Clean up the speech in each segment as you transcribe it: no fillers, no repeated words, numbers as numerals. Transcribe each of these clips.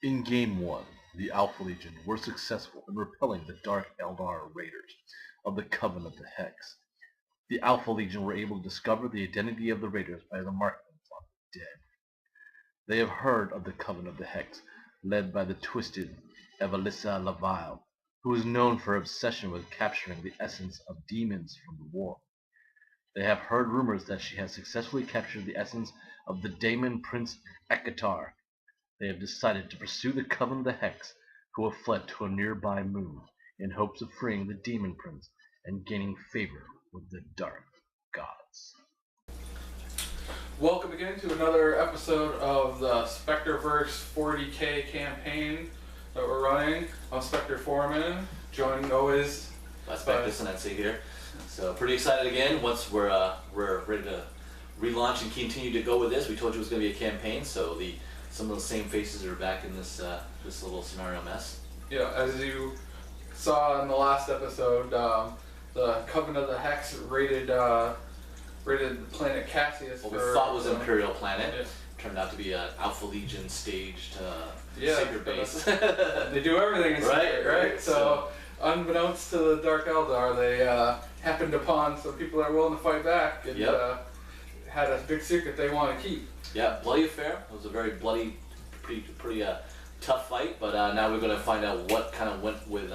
In Game 1, the Alpha Legion were successful in repelling the Dark Eldar raiders of the Coven of the Hex. The Alpha Legion were able to discover the identity of the raiders by the markings on the dead. They have heard of the Coven of the Hex, led by the twisted Evelissa Lavile, who is known for her obsession with capturing the essence of demons from the war. They have heard rumors that she has successfully captured the essence of the Daemon Prince Ekatar. They have decided to pursue the Coven of the Hex, who have fled to a nearby moon in hopes of freeing the Demon Prince and gaining favor with the Dark Gods. Welcome again to another episode of the Spectreverse 40k campaign that we're running. I'm Spectre Foreman, joined always by Spectre here. So pretty excited again. Once we're ready to relaunch and continue to go with this. We told you it was going to be a campaign, so some of the same faces are back in this little scenario mess. Yeah, as you saw in the last episode, the Coven of the Hex raided the planet Cassius. What we thought was an Imperial planet turned out to be an Alpha Legion staged secret base. They do everything in secret, right? So unbeknownst to the Dark Eldar, they happened upon some people that are willing to fight back and had a big secret they want to keep. Yeah, bloody affair. It was a very bloody, pretty tough fight, but now we're going to find out what kind of went with,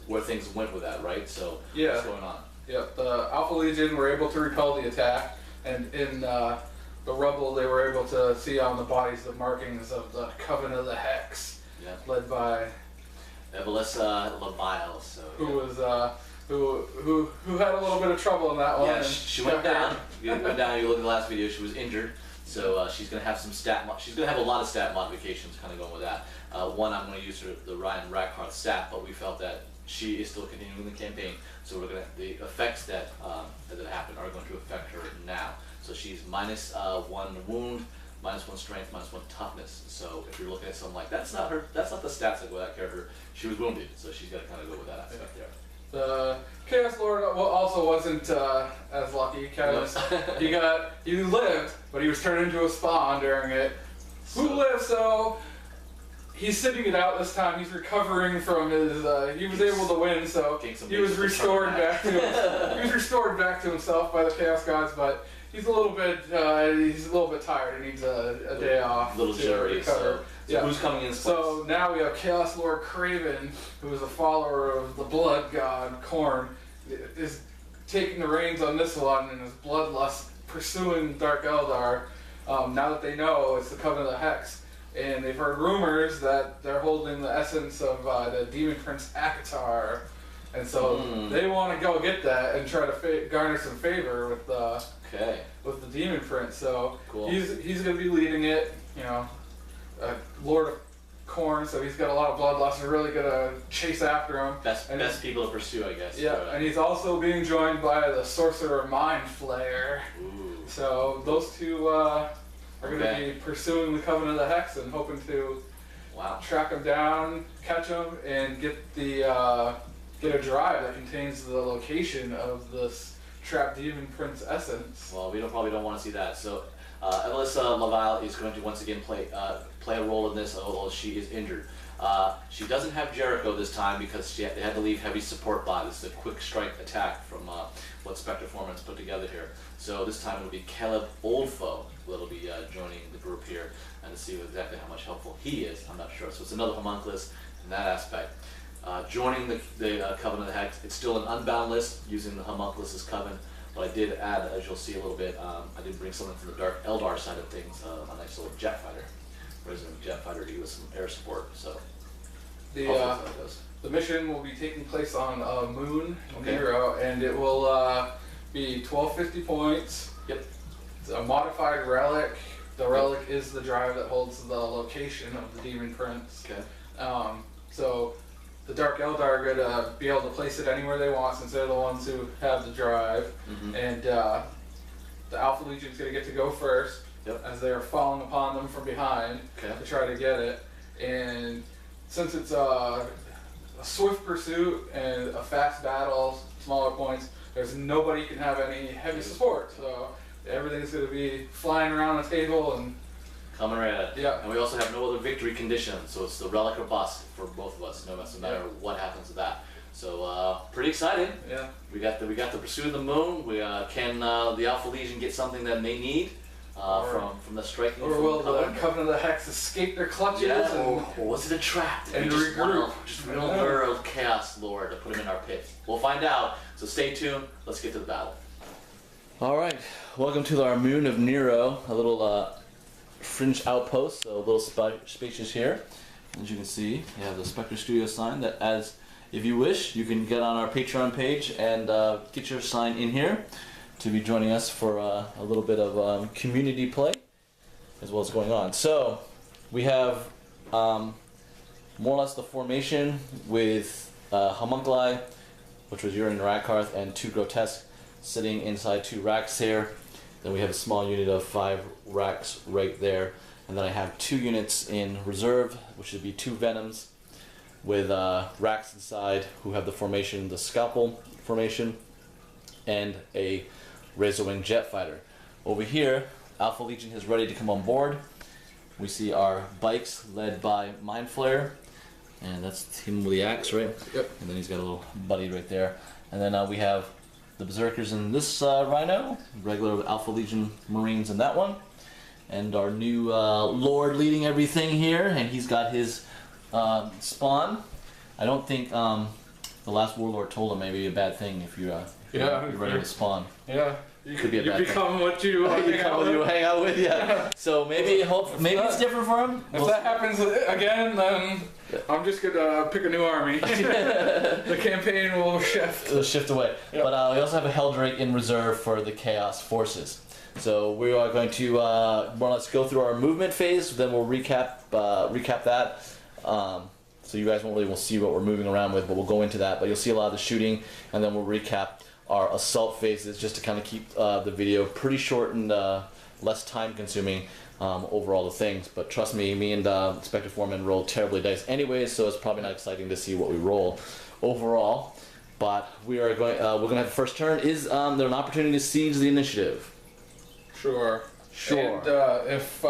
where things went with that, right? So what's going on? Yep, the Alpha Legion were able to repel the attack, and in the rubble they were able to see on the bodies the markings of the Coven of the Hex, led by Evelissa Lavile, who had a little bit of trouble in that one. Yeah, she went down. You look at the last video, she was injured, so she's gonna have some she's gonna have a lot of stat modifications, kind of going with that. One, I'm gonna use the Ryan Rackhardt stat, but we felt that she is still continuing the campaign, so the effects that happen are going to affect her now. So she's minus 1 wound, minus 1 strength, minus 1 toughness. So if you're looking at something like that's not the stats that go with that character. She was wounded, so she's got to kind of go with that aspect there. The Chaos Lord also wasn't as lucky because he lived, but he was turned into a spawn during it. Who lived? So he's sitting it out this time. He's recovering from his. He was able to win, so he was restored back to himself by the Chaos Gods. But he's a little bit tired. He needs a day off. A little jittery. Recover. So who's coming in? So now we have Chaos Lord Craven, who is a follower of the Blood God Khorne, is taking the reins on this one and his bloodlust pursuing Dark Eldar. Now that they know it's the Coven of the Hex. And they've heard rumors that they're holding the essence of the Demon Prince Ekatar, and so they want to go get that and try to garner some favor with the Demon Prince. So he's going to be leading it, Lord of Khorne. So he's got a lot of bloodlust. We're really going to chase after him. Best people to pursue, I guess. Yeah, and he's also being joined by the Sorcerer Mind Flayer. So those two. Are going to be pursuing the Coven of the Hex and hoping to track them down, catch them, and get a drive that contains the location of this trapped Demon Prince essence. Well, we probably don't want to see that. So Evelissa Lavile is going to once again play a role in this, although she is injured. She doesn't have Jericho this time because they had to leave heavy support by. This is a quick strike attack from what Spectre Foreman's put together here. So this time it'll be Caleb Oldfoe that'll be joining the group here, and to see exactly how much helpful he is, I'm not sure. So it's another homunculus in that aspect. Joining the Coven of the Hex, it's still an unbound list using the homunculus' coven, but I did add, as you'll see a little bit, I did bring something from the Dark Eldar side of things, a nice little jet fighter. Resident jet fighter to give us some air support. So the mission will be taking place on Moon Nero, and it will be 1250 points. Yep. It's a modified relic. The relic is the drive that holds the location of the Demon Prince. Okay. So the Dark Eldar are going to be able to place it anywhere they want since they're the ones who have the drive, and the Alpha Legion is going to get to go first. As they're falling upon them from behind to try to get it. And since it's a swift pursuit and a fast battle, smaller points, there's nobody can have any heavy support. So everything's going to be flying around the table and Coming right at it. Yeah. And we also have no other victory conditions, so it's the relic or bust for both of us, no matter what happens to that. So pretty exciting. Yeah. We got the pursuit of the moon. We can the Alpha Legion get something that they need from the striking. Or will the Covenant of the Hex escape their clutches? Yeah. And, Or was it a trap? Did and we just regroup? just real lure of Chaos Lord to put him in our pit. We'll find out. So stay tuned. Let's get to the battle. All right. Welcome to our Moon of Nero, a little fringe outpost, so a little spacious here. As you can see, you have the Spectre Studio sign that, as if you wish, you can get on our Patreon page and get your sign in here to be joining us for a little bit of community play as well as going on. So we have more or less the formation with Homunculi, which was Urin and Rakarth, and 2 Grotesque sitting inside 2 racks here. Then we have a small unit of 5 racks right there. And then I have 2 units in reserve, which would be 2 Venoms with racks inside who have the formation, the Scalpel formation, and a Razorwing Jet Fighter. Over here, Alpha Legion is ready to come on board. We see our bikes led by Mind Flayer, and that's him with the axe, right? Yep. And then he's got a little buddy right there. And then we have the Berserkers in this Rhino, regular Alpha Legion Marines in that one, and our new Lord leading everything here, and he's got his spawn. I don't think the last Warlord told him maybe a bad thing if you're ready to spawn. Yeah. Could be a bad become thing. what you hang out with, yeah. So maybe it's different for him. If that happens again, then I'm just gonna pick a new army. The campaign will shift. It'll shift away. Yep. But we also have a Helldrake in reserve for the Chaos Forces. So we are going to more or less go through our movement phase. Then we'll recap that. So you guys won't really see what we're moving around with, but we'll go into that. But you'll see a lot of the shooting, and then we'll recap our assault phases just to kind of keep the video pretty short and less time consuming over all the things. But trust me, me and Spectre Foreman roll terribly dice anyways, so it's probably not exciting to see what we roll overall. But we are going. We're going to have the first turn. Is there an opportunity to siege the initiative? Sure. Sure. And if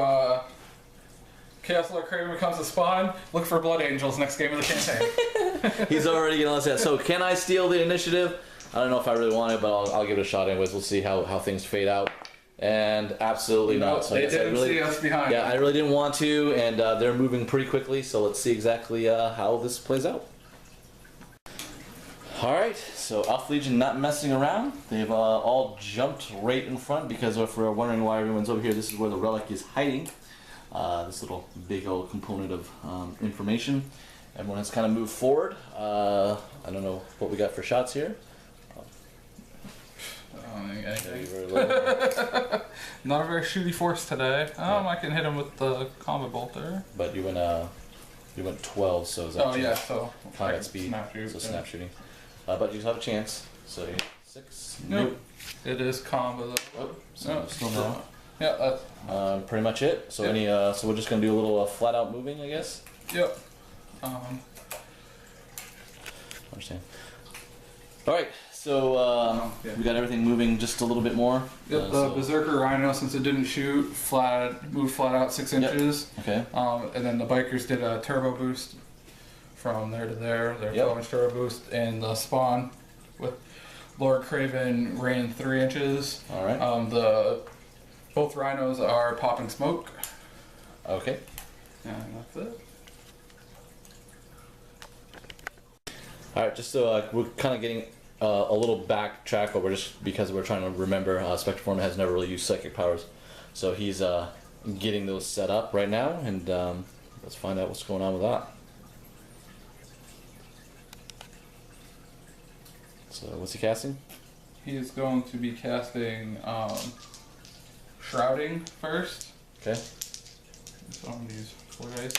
Chaos Lord Craven becomes a spawn, look for Blood Angels next game of the campaign. He's already going to say that. So can I steal the initiative? I don't know if I really want it, but I'll give it a shot anyways. We'll see how things fade out. And absolutely not. So they didn't see us behind. Yeah, I really didn't want to, and they're moving pretty quickly, so let's see exactly how this plays out. Alright, so Alpha Legion not messing around. They've all jumped right in front, because if we're wondering why everyone's over here, this is where the relic is hiding. This little big old component of information. Everyone has kind of moved forward. I don't know what we got for shots here. Not a very shooty force today. I can hit him with the combat bolter. But you went 12, so is that so combat speed, snap snap shooting. But you have a chance. So you 6. Nope. It is combat. Oh, so still no. Yeah, that's pretty much it. So so we're just gonna do a little flat out moving, I guess. Yep. Understand. All right. So we got everything moving just a little bit more. Yep, the Berserker Rhino, since it didn't shoot, moved flat out 6 inches. Okay. And then the Bikers did a turbo boost from there to there. Their 12-inch turbo boost, and the spawn with Lord Craven ran 3 inches. All right. Both rhinos are popping smoke. Okay. And that's it. All right. Just so we're kind of getting a little backtrack, but because we're trying to remember, Spectre Foreman has never really used psychic powers, so he's getting those set up right now, and let's find out what's going on with that. So what's he casting? He is going to be casting Shrouding first. Okay. So I'm going to use 4 dice.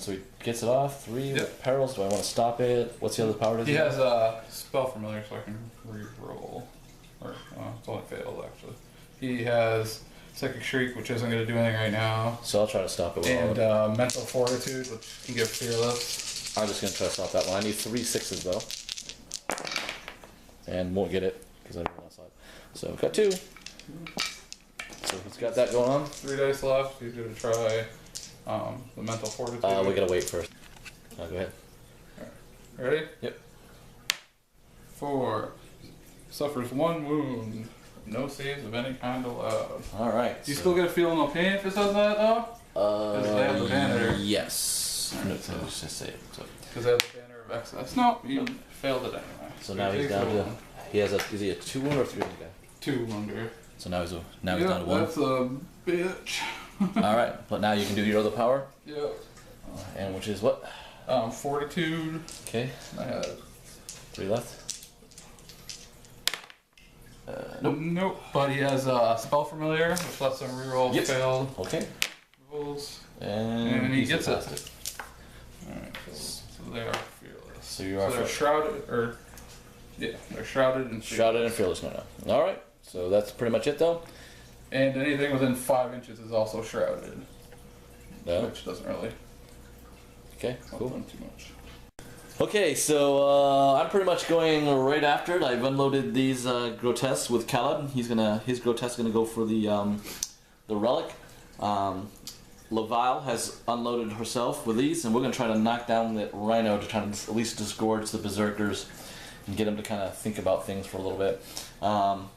So he gets it off. 3 with perils. Do I want to stop it? What's the other power? He has a spell familiar, so I can re-roll. Or it's only failed actually. He has Psychic Shriek, which isn't going to do anything right now. So I'll try to stop it. And Mental Fortitude, which can give Fearless. I'm just going to try to stop that one. I need 3 6s though, and won't get it because I didn't outside. So I've got 2. So he's got that going on. 3 dice left. He's gonna try the mental fortitude. We gotta wait first. Go ahead. Ready? Yep. 4. Suffers 1 wound. No saves of any kind allowed. Alright. Do you still get feel no pain if it says that though? Because they have the banner. Yes. Alright, No, so- just say it. So, Because they have the banner of excess. No, you failed it anyway. so now he's down to. He has a. Is he a 2 wound or 3 wound guy? 2 under. So now he's down to 1. That's a bitch. Alright, but now you can do your other power. Yep. And which is what? Fortitude. Okay. I had 3 left. Nope. But he has spell familiar, which lets him reroll Yep. failed Okay. rolls. And he he's gets past it. Alright, so they are fearless. So you are they're shrouded, or yeah, they're shrouded and shrouded and fearless now. Alright. So that's pretty much it though. And anything within 5 inches is also shrouded, No. which doesn't really Okay, help cool. them too much. Okay, so I'm pretty much going right after it. I've unloaded these grotesques with Caleb. His grotesque gonna go for the relic. Levile has unloaded herself with these, and we're gonna try to knock down the rhino to try to at least disgorge the berserkers and get them to kind of think about things for a little bit.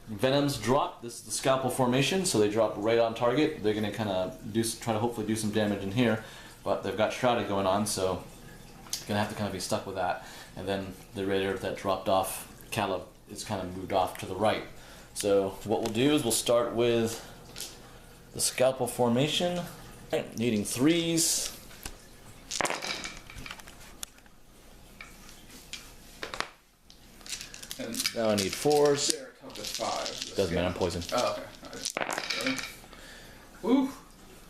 Venoms drop. This is the scalpel formation, so they drop right on target. They're gonna kind of try to hopefully do some damage in here, but they've got shrouded going on, so. Gonna have to kind of be stuck with that, and then the raider that dropped off, Caleb, is kind of moved off to the right. So what we'll do is we'll start with the scalpel formation, needing 3s. And Now I need 4s. their tough is 5. Doesn't matter, I'm poisoned. Oh, okay. Alright. Ooh.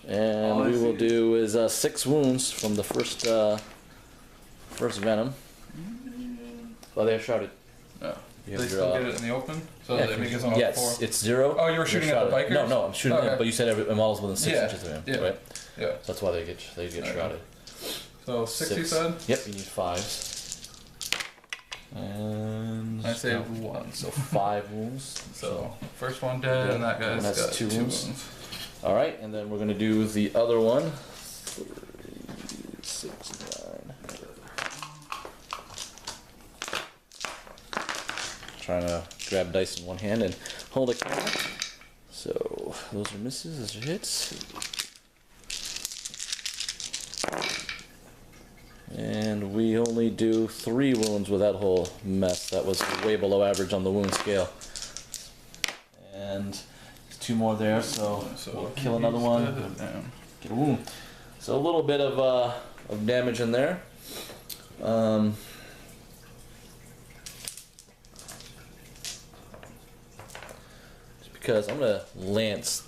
And All I we will see. do is 6 wounds from the first venom. Well, they're shrouded. Oh. You They have still your, get it in the open? So yeah, they make it on yes, 4? it's 0. Oh, you were shooting at the shrouded. bikers? No, I'm shooting Okay. at, but you said every model's within 6 Yeah, inches of him, yeah. right? Yeah. So that's why they get Okay. shrouded. So 6 you 6. said? Yep, you need 5s. And I saved 1. so 5 wounds. So first one dead, Yeah, and that guy's and that's got 2 2 wounds. wounds. All right, and then we're gonna do the other one. 3, 6, 9. Trying to grab dice in one hand and hold a camera. So those are misses, those are hits. And we only do 3 wounds with that whole mess. That was way below average on the wound scale. And 2 more there, so we'll kill another one. Get a wound. So a little bit of damage in there. Just because I'm gonna lance.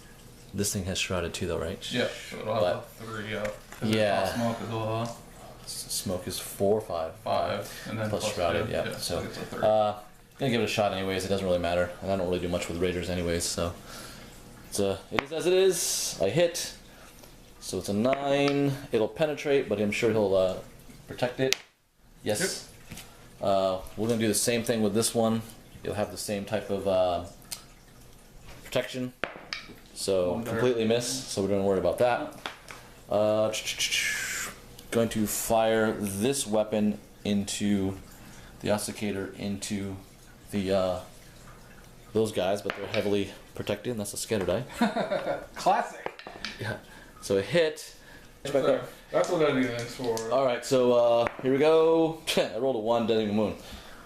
This thing has shrouded too, though, right? Yeah, so it'll have 3 up. 'Cause Yeah. it's all smoke as well. Smoke is 4 or 5. 5, and then Plus shrouded, 2. yeah. So it's a 3. gonna give it a shot anyways. It doesn't really matter, and I don't really do much with raiders anyways. So it is as it is. I hit. So it's a 9. It'll penetrate, but I'm sure he'll protect it. Yes. We're gonna do the same thing with this one. You'll have the same type of protection. So Wonder. completely miss. So we don't worry about that. Going to fire this weapon into the Ossicator into the those guys, but they're heavily protected. And that's a scatter die. Classic. Yeah. So a hit. Back up. That's what anything's for. All right. So here we go. I rolled a 1, deading the moon.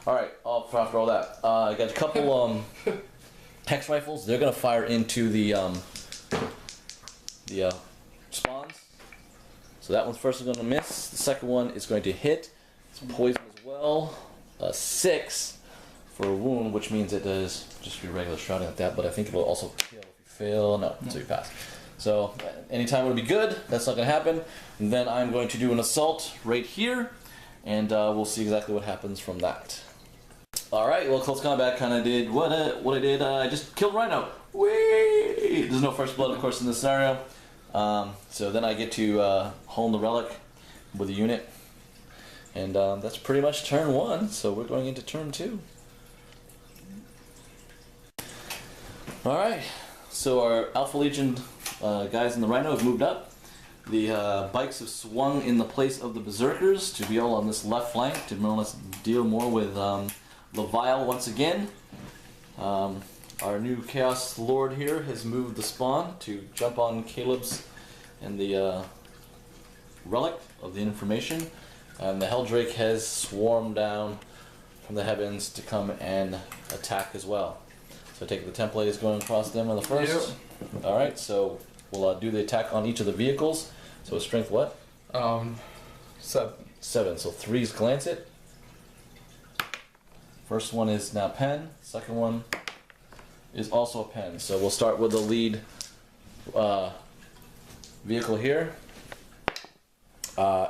All right. After all that, I got a couple hex rifles. They're gonna fire into the spawns. So that one's first going to miss. The second one is going to hit. It's poison as well. 6 for a wound, which means it does just be regular shrouding at that, but I think it will also kill if you fail. No, so you pass. So anytime it would be good. That's not going to happen. And then I'm going to do an assault right here, and we'll see exactly what happens from that. Alright, well, close combat kind of did what I did. I just killed Rhino. Whee! There's no first blood, of course, in this scenario. So then I get to hone the relic with a unit. And that's pretty much turn 1, so we're going into turn 2. Alright, So our Alpha Legion guys in the Rhino have moved up. The bikes have swung in the place of the Berserkers to be all on this left flank to more or less deal more with Levial once again. Our new Chaos Lord here has moved the spawn to jump on Caleb's and the relic of the information. And the Helldrake has swarmed down from the heavens to come and attack as well. So I take the template is going across them on the first. Yep. Alright, so we'll do the attack on each of the vehicles. So strength what? 7. 7. So 3's glance it. First one is now pen. Second one is also a pen. So we'll start with the lead vehicle here.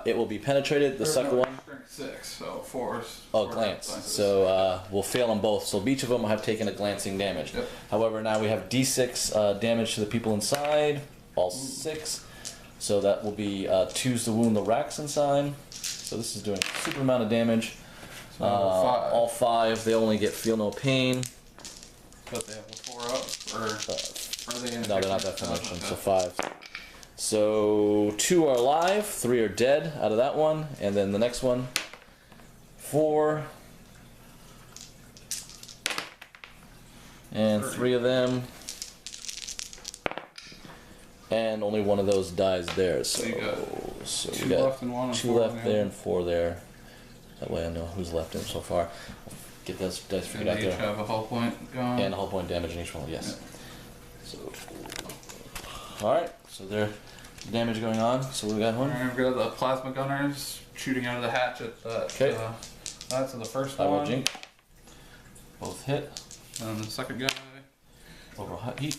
It will be penetrated. The second one. Strength 6, so 4. Oh, glance. So we'll fail on both. So each of them have taken a glancing damage. Yep. However, now we have D6 damage to the people inside. All 6. So that will be 2s to wound the racks inside. So this is doing a super amount of damage. So 5. All 5. They only get feel no pain. But they have a 4 up, or are they in? No, they're not that connection. So 5. So 2 are alive, 3 are dead out of that one, and then the next one, 4, and 3 of them, and only one of those dies there. So, you got so 2 we got left and 1 and 2 4 left there and 4 there. That way I know who's left in so far. Get those dice figured and out they each there. have a hull point gone. And a whole point damage in each one, yes. Yeah. So, alright, so there. Damage going on, so we got one. Alright, we've got the plasma gunners shooting out of the hatch at that. Okay. That's the first I will one. jink. Both hit. And the second guy. Over hot heat.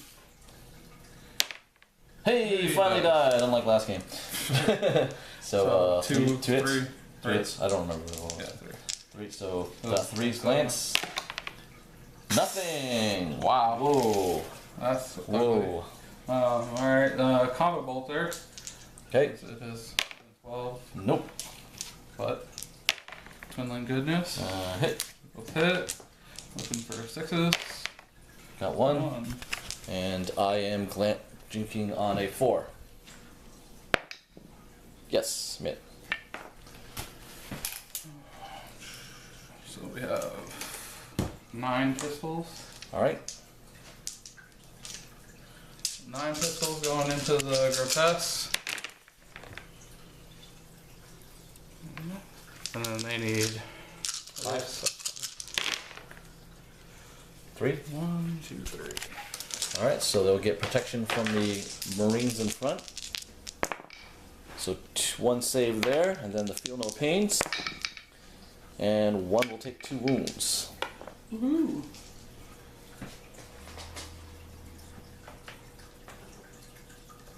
Hey, you finally died, unlike last game. So, 2, 2 hits. 3. 3 hits. I don't remember what it was. Yeah, 3. 3. So, So got 3's glance. Nothing. Wow. Whoa. That's Whoa. Alright, combat bolter. Okay. It is 12, Nope. but twinling goodness. Hit. Both hit. Looking for 6s. Got 1. And I am jinking on a 4. Yes, hit. So we have 9 pistols. Alright. 9 pistols going into the grotesque. And then they need 5. 3. 1, 2, 3. Alright, so they'll get protection from the Marines in front. So 1 save there, and then the feel no pains. And 1 will take 2 wounds. Woohoo!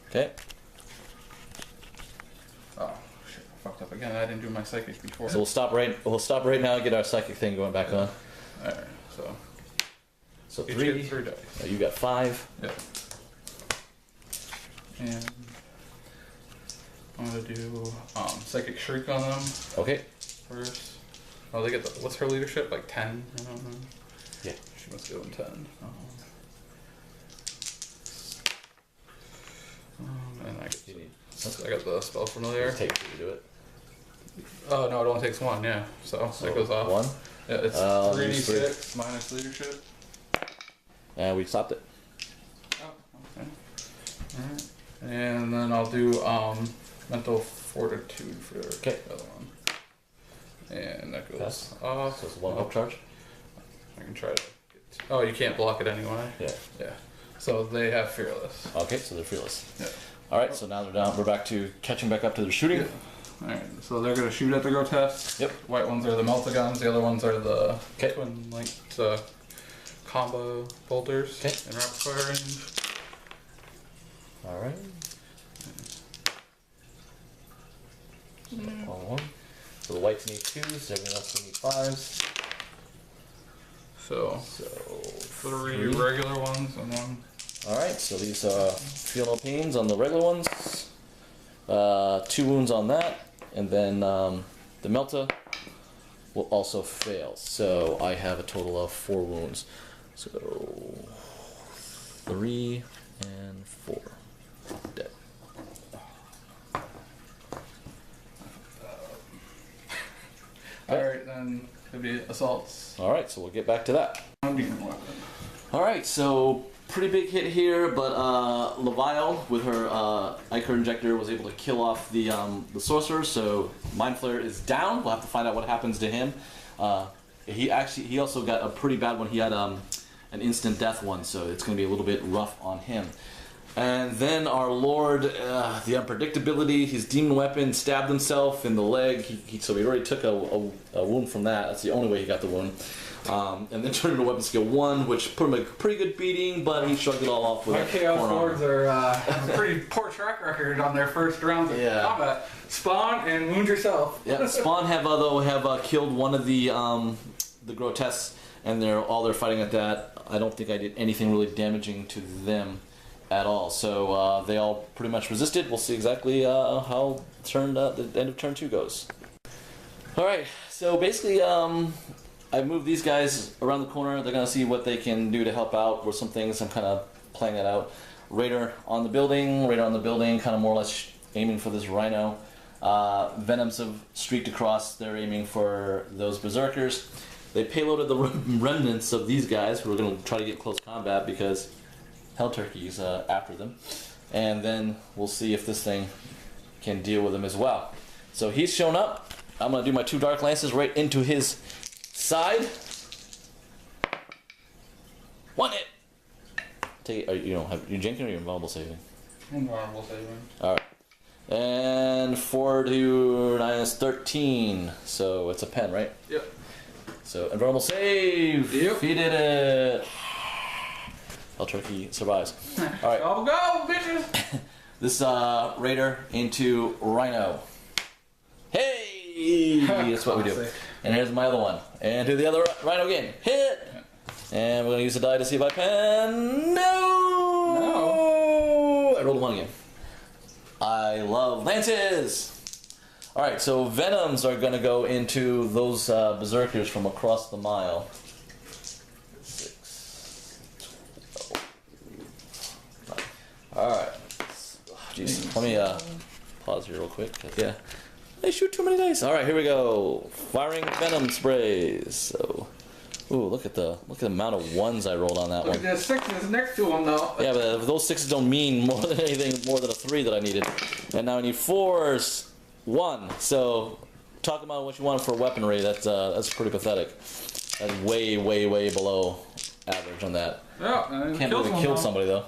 Okay. Oh shit! I fucked up again. I didn't do my psychic before. So we'll stop right now and get our psychic thing going back on. Alright, so So each 3. gets 3 dice. You got 5. Yep. And I'm gonna do psychic shriek on them Okay. first. Oh, they get what's her leadership? Like 10? I don't know. Yeah. She must go in 10. And I got the spell familiar. Just take 2 to do it. Oh no, it only takes 1. Yeah, so that goes off. 1. Yeah, it's use 3d6 minus leadership. And we stopped it. Oh, okay. Alright. And then I'll do mental fortitude for the other one. And that goes Pass. off. So it's 1 up charge. I can try to get. Oh, you can't block it anyway. Yeah. Yeah. So they have fearless. Okay, so they're fearless. Yeah. Alright, so now they're down. We're back to catching back up to their shooting. Yeah. Alright, so they're gonna shoot at the grotesque. Yep. White ones are the melta-guns, the other ones are the twin linked combo bolters in rapid fire range. Alright. So, all 1. So the whites need 2s, everyone else will need 5s. So 3 regular ones and 1. Alright, so these are feel no pains on the regular ones. 2 wounds on that, and then the Melta will also fail. So I have a total of 4 wounds. So 3 and 4. Dead. Alright, then it'll be assaults. Alright, so we'll get back to that. Different weapon. Alright, so pretty big hit here, but Levial with her Ichor Injector was able to kill off the sorcerer, so Mind Flare is down. We'll have to find out what happens to him. He also got a pretty bad one. He had an instant death one, so it's going to be a little bit rough on him. And then our Lord, the unpredictability, his demon weapon stabbed himself in the leg, so he already took a wound from that. That's the only way he got the wound. And then turned into weapon skill 1, which put him a pretty good beating, but he shrugged it all off with My Chaos Lords have a pretty poor track record on their first rounds of combat. Spawn and wound yourself. Yeah, Spawn have killed one of the grotesques, and all they're fighting at that. I don't think I did anything really damaging to them at all. So they all pretty much resisted. We'll see exactly how the end of turn 2 goes. Alright, so basically I moved these guys around the corner. They're going to see what they can do to help out with some things. I'm kind of playing that out. Raider on the building, kind of more or less aiming for this Rhino. Venoms have streaked across. They're aiming for those Berserkers. They payloaded the remnants of these guys who are going to try to get close combat because Hell Turkey's after them. And then we'll see if this thing can deal with them as well. So he's shown up. I'm going to do my 2 Dark Lances right into his side. 1 hit. Take it. You don't have your Jenkin or your invulnerable saving? Invulnerable saving. Alright. And 4 to 9 is 13. So it's a pen, right? Yep. So invulnerable save. Yep. He did it. Hell Turkey survives. Alright. Go, go, bitches! This Raider into Rhino. Hey! That's what we do. And here's my other one. And to the other Rhino again. Hit! And we're going to use the die to see if I pen. No! I rolled a 1 again. I love Lances! Alright, so Venoms are going to go into those Berserkers from across the mile. 6, 12. Alright. Jeez, let me pause here real quick. Yeah. They shoot too many dice. All right, here we go. Firing venom sprays. So, ooh, look at the amount of 1s I rolled on that Look one. at the 6s next to them though. Yeah, but those 6s don't mean more than anything more than a 3 that I needed. And now I need 4s. 1. So, talk about what you want for weaponry. That's pretty pathetic. That's way below average on that. Yeah, Can't believe it killed somebody though.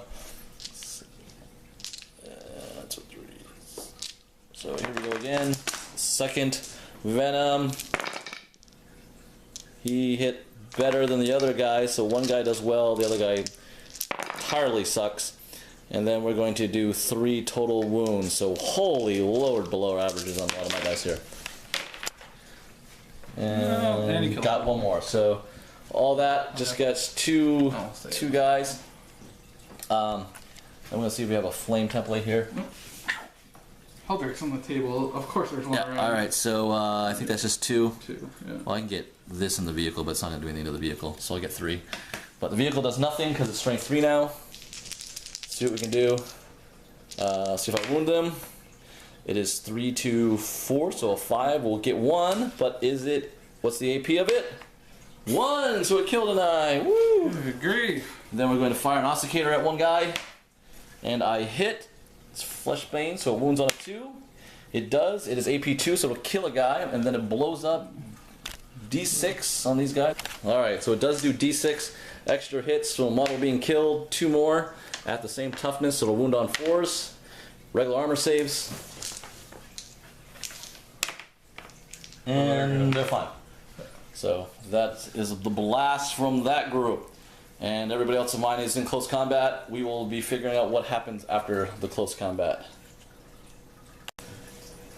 That's what 3 is. So here we go again. Second Venom. He hit better than the other guy, so one guy does well, the other guy entirely sucks. And then we're going to do 3 total wounds, so holy lord, below averages on a lot of my guys here. And he got 1 more, so all that just gets two guys. I'm going to see if we have a flame template here. Helldrake's on the table. Of course there's one around. Alright, so I think that's just 2. 2, yeah. Well, I can get this in the vehicle, but it's not going to do anything to the vehicle, so I'll get 3. But the vehicle does nothing because it's strength 3 now. Let's see what we can do. See if I wound them. It is 3 to 4, so a 5 will get 1, but is it, what's the AP of it? 1, so it killed an eye. Woo! Good grief. Then we're going to fire an Ossicator at one guy, and I hit. It's Fleshbane, so it wounds on a 2. It does. It is AP 2, so it'll kill a guy, and then it blows up D6 on these guys. Alright, so it does do D6 extra hits, so a model being killed. 2 more at the same toughness, so it'll wound on 4s. Regular armor saves. And they're fine. So that is the blast from that group. And everybody else of mine is in close combat. We will be figuring out what happens after the close combat.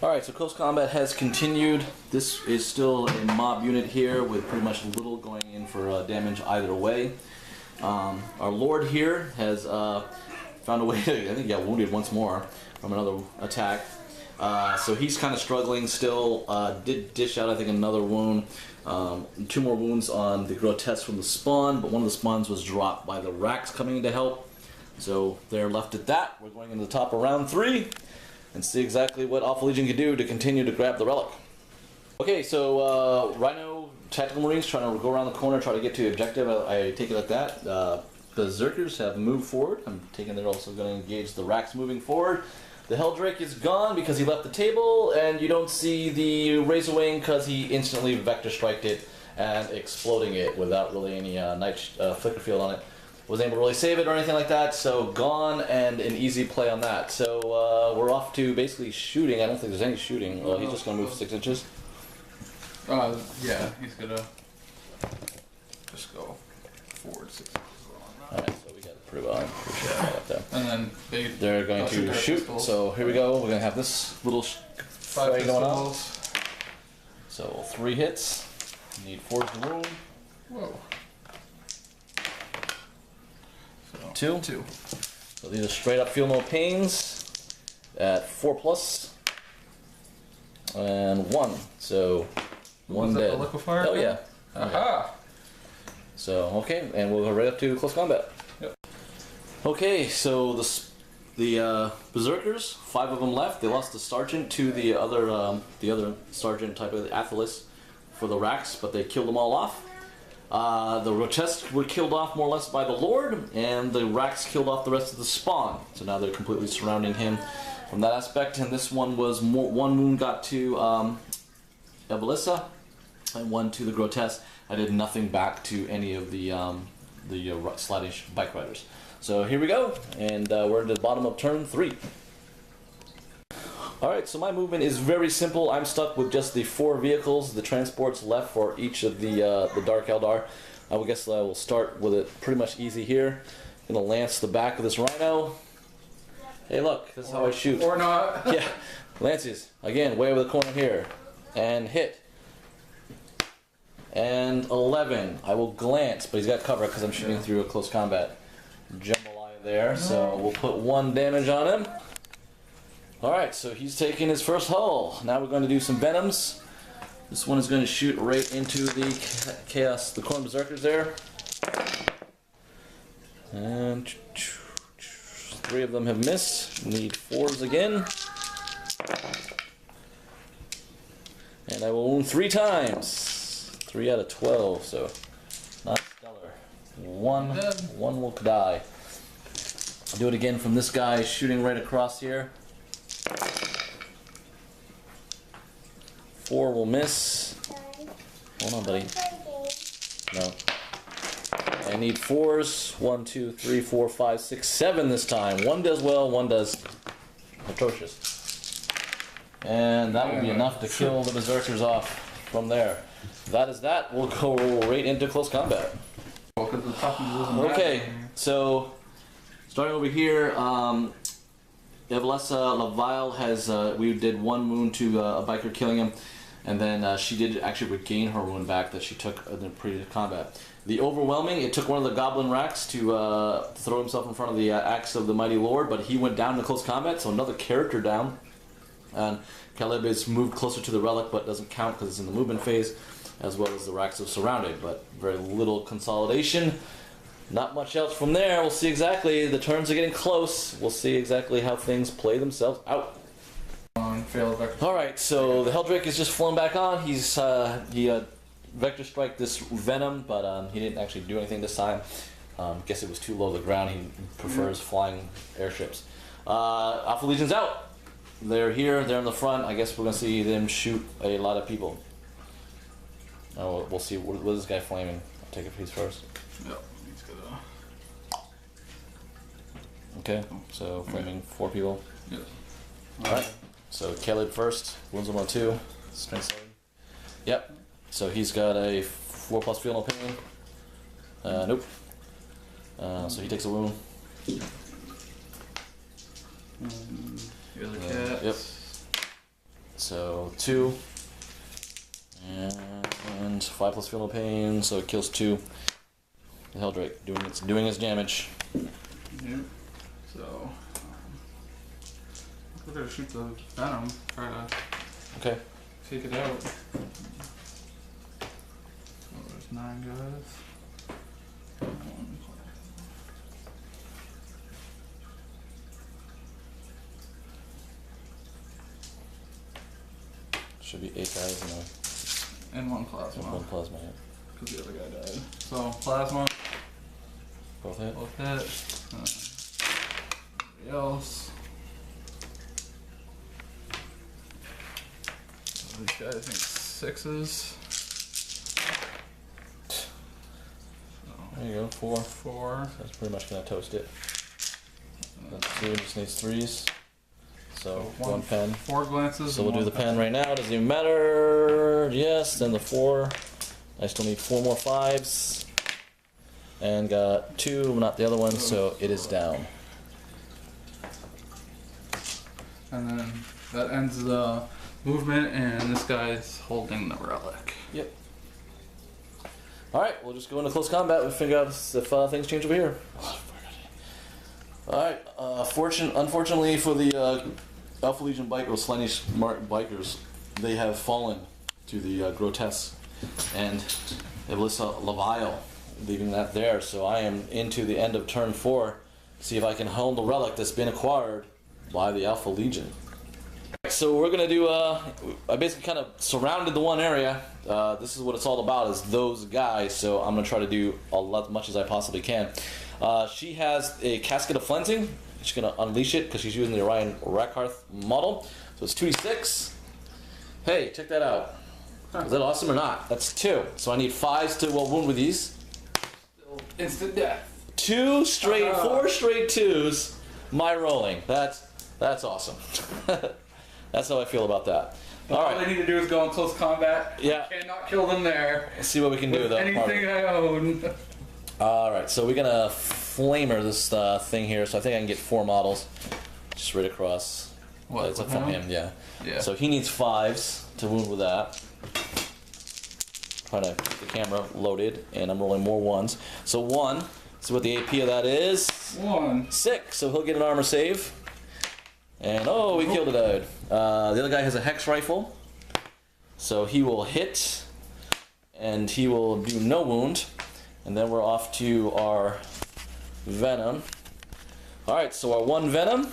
Alright, so close combat has continued. This is still a mob unit here with pretty much little going in for damage either way. Our Lord here has found a way to, I think he got wounded once more from another attack. So he's kind of struggling still. Did dish out, I think, another wound. 2 more wounds on the grotesque from the spawn, but one of the spawns was dropped by the racks coming in to help. So they're left at that. We're going into the top of round 3 and see exactly what Alpha Legion can do to continue to grab the relic. Okay, so Rhino Tactical Marines trying to go around the corner, try to get to the objective. I take it like that. Berserkers have moved forward. I'm taking they're also going to engage the Racks moving forward. The Helldrake is gone because he left the table, and you don't see the Razorwing because he instantly vector striked it and exploding it without really any night flicker field on it. Wasn't able to really save it or anything like that, so gone and an easy play on that. So we're off to basically shooting. I don't think there's any shooting. Well, he's just going to move 6 inches. Yeah, he's gonna just go forward 6 inches. Alright, so we got it pretty well. Like that. And then they're going to shoot. Pistols. So here we go. We're going to have this little 5 going on. pistols. So 3 hits. Need 4 to wound. Whoa. So 2. So these are straight up feel no pains at 4+. And 1. So 1 dead. The liquefier? Oh yeah. Aha! So okay, and we'll go right up to close combat. Yep. Okay, so the Berserkers, 5 of them left. They lost the sergeant to the other sergeant type of Athelis for the Racks, but they killed them all off. The Grotesque were killed off more or less by the Lord, and the Racks killed off the rest of the spawn. So now they're completely surrounding him from that aspect. And this one was one wound got to Evelissa, and 1 to the Grotesque. I did nothing back to any of the Slatish bike riders. So here we go, and we're at the bottom of turn 3. Alright, so my movement is very simple. I'm stuck with just the 4 vehicles, the transports left for each of the Dark Eldar. I would guess I will start with it pretty much easy here. I'm going to lance the back of this Rhino. Hey look, this is how I shoot. Or not. Yeah, lances. Again, way over the corner here. And hit. And 11. I will glance, but he's got cover because I'm shooting through a close combat. Jambalaya there, so we'll put 1 damage on him. Alright, so he's taking his first hull. Now we're going to do some Venoms. This one is going to shoot right into the Chaos, the Khorne Berserkers there. And 3 of them have missed. Need 4s again. And I will wound 3 times. 3 out of 12, so not stellar. One will die. I'll do it again from this guy shooting right across here. 4 will miss. Hold on, buddy. No. I need 4s. 1, 2, 3, 4, 5, 6, 7 this time. 1 does well, 1 does atrocious. And that will be enough to kill the Berserkers off from there. That is that. We'll go right into close combat. Okay, so starting over here, Evelessa Lavile has, we did 1 wound to a biker killing him, and then she did actually regain her wound back that she took in the previous combat. The overwhelming, it took one of the Goblin Racks to throw himself in front of the axe of the Mighty Lord, but he went down in close combat, so another character down. And Caleb is moved closer to the relic, but doesn't count because it's in the movement phase, as well as the Racks are surrounded, but very little consolidation. Not much else from there. We'll see exactly. The turns are getting close. We'll see exactly how things play themselves out. Alright, so the Helldrake is just flown back on. He vector strike this Venom, but he didn't actually do anything this time. Guess it was too low to the ground. He prefers flying airships. Alpha Legion's out. They're here. They're in the front. I guess we're going to see them shoot a lot of people. Oh, we'll see. What is this guy flaming? I'll take a piece first. Yep, he's gonna. Okay, so flaming 4 people. Yep. Alright, so Caleb first. Wounds him on 2. Strength 7. Yep. So he's got a 4+ feel no pain. Nope. So he takes a wound. The other cat. Yep. So 2. And 5+ feel no pain, so it kills 2. The Helldrake doing its damage. Yep. So we're gonna shoot the Venom. Try to Okay. take it out. So there's 9 guys. Should be 8 guys And one plasma. and 1 plasma hit. Because the other guy died. So, plasma. Both hit. Both hit. Everybody else. So these guys need 6s. There you go, 4. 4. That's pretty much gonna toast it. That's 2, just needs 3s. So, 1 pen. 4 glances. So we'll do the pen pencil. right now, doesn't even matter. Yes, then the 4. I still need 4 more 5s. And got 2, not the other one, so it is down. And then that ends the movement, and this guy's holding the relic. Yep. Alright, we'll just go into close combat and figure out if things change over here. Alright, unfortunately for the Alpha Legion bikers, Slanish bikers, they have fallen to the grotesque and Evelissa Levile, leaving that there. So I am into the end of turn 4, see if I can hold the relic that's been acquired by the Alpha Legion. So we're gonna do, I basically kind of surrounded the one area. This is what it's all about, is those guys, so I'm gonna try to do as much as I possibly can. She has a Casket of Flensing. She's gonna unleash it because she's using the Orion Rackhearth model. So it's 2d6. Hey, check that out. Is that awesome or not? That's 2. So I need 5s to wound with these. Instant death. 4 straight 2s. My rolling. That's awesome. That's how I feel about that. All they need to do is go in close combat. Yeah. I cannot kill them there. Let's see what we can do though. Anything I own. Alright, so we're gonna flamer this thing here, so I think I can get 4 models. Just right across. What? It's up from him, yeah. Yeah. So he needs 5s to wound with that. Trying to keep the camera loaded, and I'm rolling more 1s. So 1, see what the AP of that is? 1. 6, so he'll get an armor save. And oh, he killed a dude. The other guy has a hex rifle, so he will hit, and he will do no wound. And then we're off to our venom. Alright, so our 1 venom,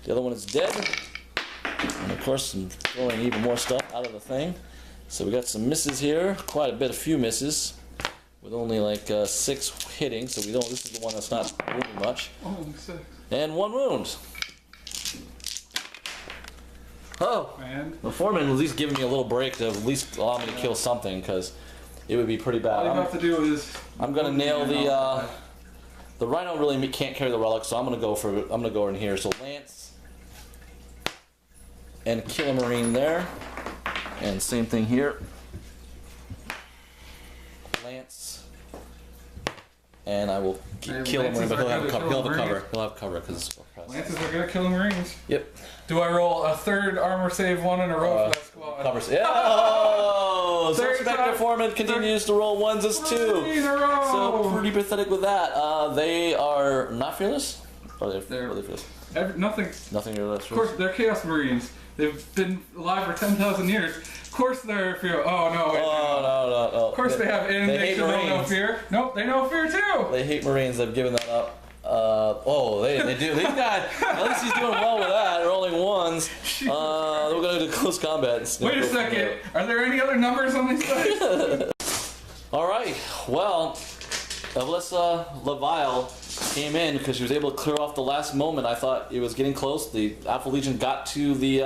the other one is dead. And of course I'm throwing even more stuff out of the thing. So we got some misses here, quite a few misses, with only like 6 hitting, so this is the one that's not wounding much. Oh, 6. And 1 wound. Oh, Man. the foreman was at least giving me a little break to at least allow me to kill something, because it would be pretty bad. All you have to do is. I'm gonna nail the Rhino really can't carry the relic, so I'm gonna go in here. So Lance and kill a Marine there, and same thing here. Lance, and I will kill a Marine, but he'll have cover. He'll have cover because Lances are gonna kill Marines. Yep. Do I roll a 3rd armor save 1 in a row for that squad? Covers. Yeah. Oh, so Third Spectre time. Foreman continues to roll 1s as 2. 3 in a row. So pretty pathetic with that. They are not fearless. Or They're- are they fearless? Nothing. Nothing fearless. Of course, they're Chaos Marines. They've been alive for 10,000 years. Of course they're fear. Oh no. Wait, Oh no. Of course they have They they hate should know no Marines. fear. Nope, they know fear too. They hate Marines. They've given that up. They do. These guys. At least he's doing well with that. Rolling 1s. We're gonna do close combat. Wait a second. Are there any other numbers on these guys? All right. Well, Evelissa Levile came in because she was able to clear off the last moment. I thought it was getting close. The Alpha Legion got to the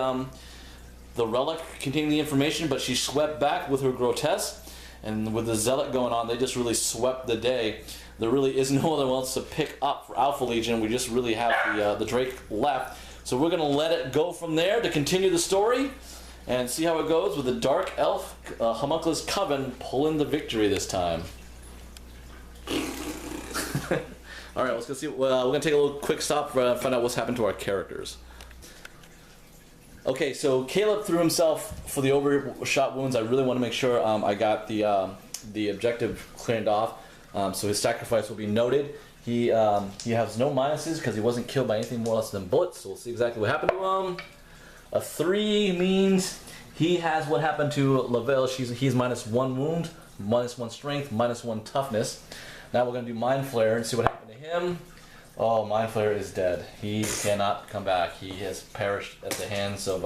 relic containing the information, but she swept back with her grotesque, and with the zealot going on, they just really swept the day. There really is no one else to pick up for Alpha Legion. We just really have the Drake left. So we're going to let it go from there to continue the story and see how it goes with the Dark Elf Homunculus Coven pulling the victory this time. Alright, let's go see. We're going to take a little quick stop and find out what's happened to our characters. Okay, so Caleb threw himself for the overshot wounds. I really want to make sure I got the objective cleared off. So his sacrifice will be noted. He has no minuses because he wasn't killed by anything more or less than bullets. So we'll see exactly what happened to him. A 3 means he has what happened to Lavelle. He's minus 1 wound, minus 1 strength, minus 1 toughness. Now we're going to do Mind Flare and see what happened to him. Oh, Mind Flayer is dead. He cannot come back. He has perished at the hands of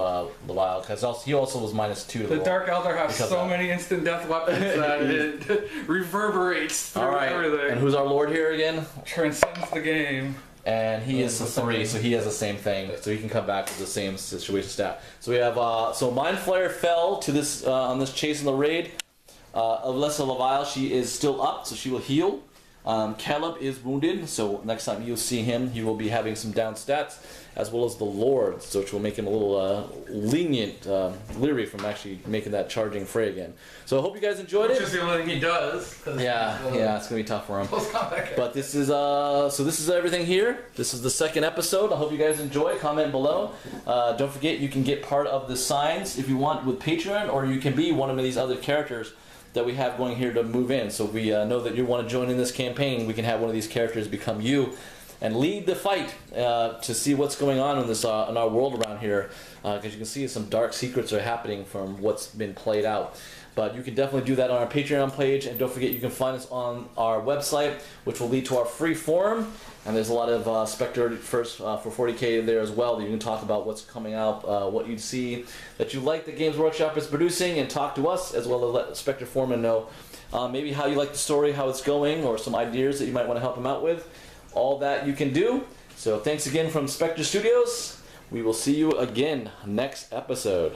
Levial. Because he also was -2 to The roll. Dark Eldar has Because so of that. many instant death weapons that it reverberates through All right. everything. And who's our lord here again? Transcends the game. And he is a 3, so he has the same thing. So he can come back with the same situation stat. So we have so Mind Flayer fell to this on this chase in the raid. Alyssa Levial, she is still up, so she will heal. Caleb is wounded, so next time you'll see him, he will be having some down stats, as well as the Lord, so which will make him a little lenient, leery from actually making that charging fray again. So I hope you guys enjoyed Which it. is the only thing he does. Yeah, it's gonna be tough for him. Close combat guy. But this is so this is everything here. This is the second episode. I hope you guys enjoy. Comment below. Don't forget you can get part of the signs if you want with Patreon, or you can be one of these other characters that we have going here to move in. So if we know that you want to join in this campaign, we can have one of these characters become you and lead the fight to see what's going on in this in our world around here. Because you can see some dark secrets are happening from what's been played out. But you can definitely do that on our Patreon page, and don't forget you can find us on our website, which will lead to our free forum. And there's a lot of Spectreverse for 40K there as well that you can talk about what's coming out, what you'd see that you like that Games Workshop is producing, and talk to us as well as let Spectre Foreman know maybe how you like the story, how it's going, or some ideas that you might want to help him out with. All that you can do. So thanks again from Spectre Studios. We will see you again next episode.